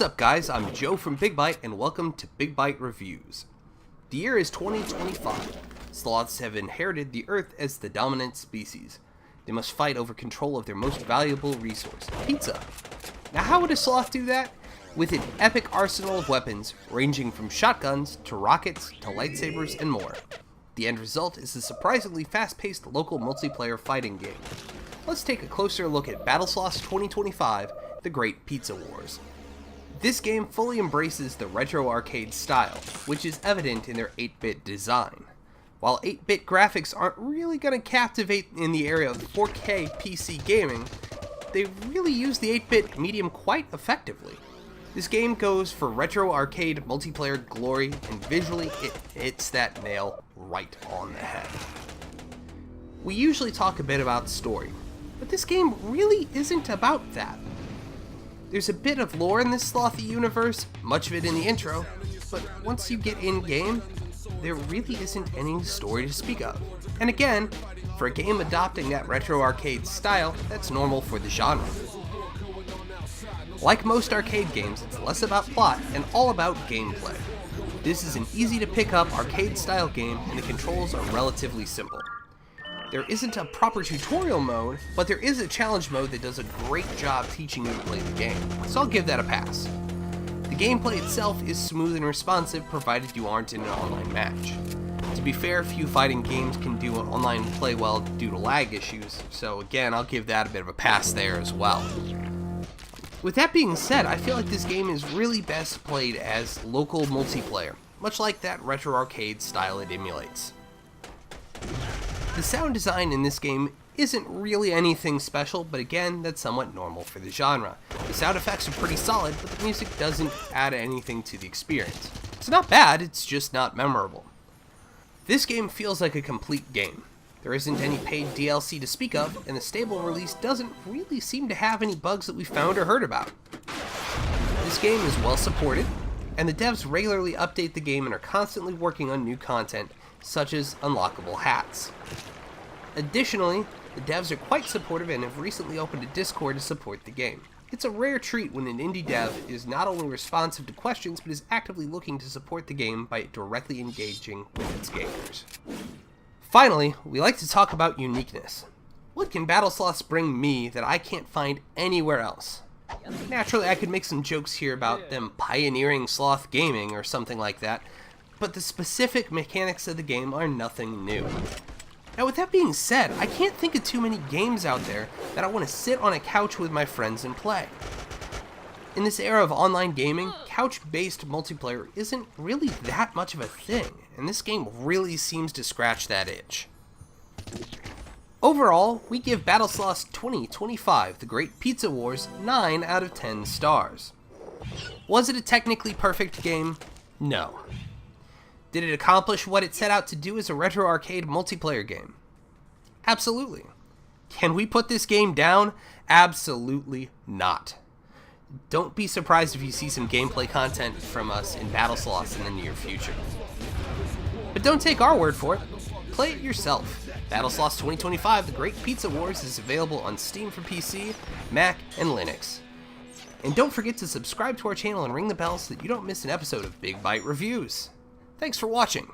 What's up guys, I'm Joe from Big Bite and welcome to Big Bite Reviews. The year is 2025. Sloths have inherited the Earth as the dominant species. They must fight over control of their most valuable resource, pizza. Now how would a sloth do that? With an epic arsenal of weapons, ranging from shotguns to rockets to lightsabers and more. The end result is a surprisingly fast-paced local multiplayer fighting game. Let's take a closer look at Battlesloths 2025, The Great Pizza Wars. This game fully embraces the retro arcade style, which is evident in their 8-bit design. While 8-bit graphics aren't really going to captivate in the area of 4K PC gaming, they really use the 8-bit medium quite effectively. This game goes for retro arcade multiplayer glory, and visually it hits that nail right on the head. We usually talk a bit about story, but this game really isn't about that. There's a bit of lore in this slothy universe, much of it in the intro, but once you get in-game, there really isn't any story to speak of. And again, for a game adopting that retro arcade style, that's normal for the genre. Like most arcade games, it's less about plot and all about gameplay. This is an easy to pick up arcade style game and the controls are relatively simple. There isn't a proper tutorial mode, but there is a challenge mode that does a great job teaching you to play the game, so I'll give that a pass. The gameplay itself is smooth and responsive provided you aren't in an online match. To be fair, few fighting games can do an online play well due to lag issues, so again, I'll give that a bit of a pass there as well. With that being said, I feel like this game is really best played as local multiplayer, much like that retro arcade style it emulates. The sound design in this game isn't really anything special, but again, that's somewhat normal for the genre. The sound effects are pretty solid, but the music doesn't add anything to the experience. It's not bad, it's just not memorable. This game feels like a complete game. There isn't any paid DLC to speak of, and the stable release doesn't really seem to have any bugs that we found or heard about. This game is well supported, and the devs regularly update the game and are constantly working on new content, such as unlockable hats. Additionally, the devs are quite supportive and have recently opened a Discord to support the game. It's a rare treat when an indie dev is not only responsive to questions, but is actively looking to support the game by directly engaging with its gamers. Finally, we like to talk about uniqueness. What can Battlesloths bring me that I can't find anywhere else? Naturally, I could make some jokes here about them pioneering sloth gaming or something like that, but the specific mechanics of the game are nothing new. Now with that being said, I can't think of too many games out there that I want to sit on a couch with my friends and play. In this era of online gaming, couch-based multiplayer isn't really that much of a thing, and this game really seems to scratch that itch. Overall, we give Battlesloths 2025, The Great Pizza Wars, 9 out of 10 stars. Was it a technically perfect game? No. Did it accomplish what it set out to do as a retro arcade multiplayer game? Absolutely. Can we put this game down? Absolutely not. Don't be surprised if you see some gameplay content from us in Battlesloths in the near future. But don't take our word for it. Play it yourself. Battlesloths 2025, The Great Pizza Wars is available on Steam for PC, Mac, and Linux. And don't forget to subscribe to our channel and ring the bell so that you don't miss an episode of Big Bite Reviews. Thanks for watching.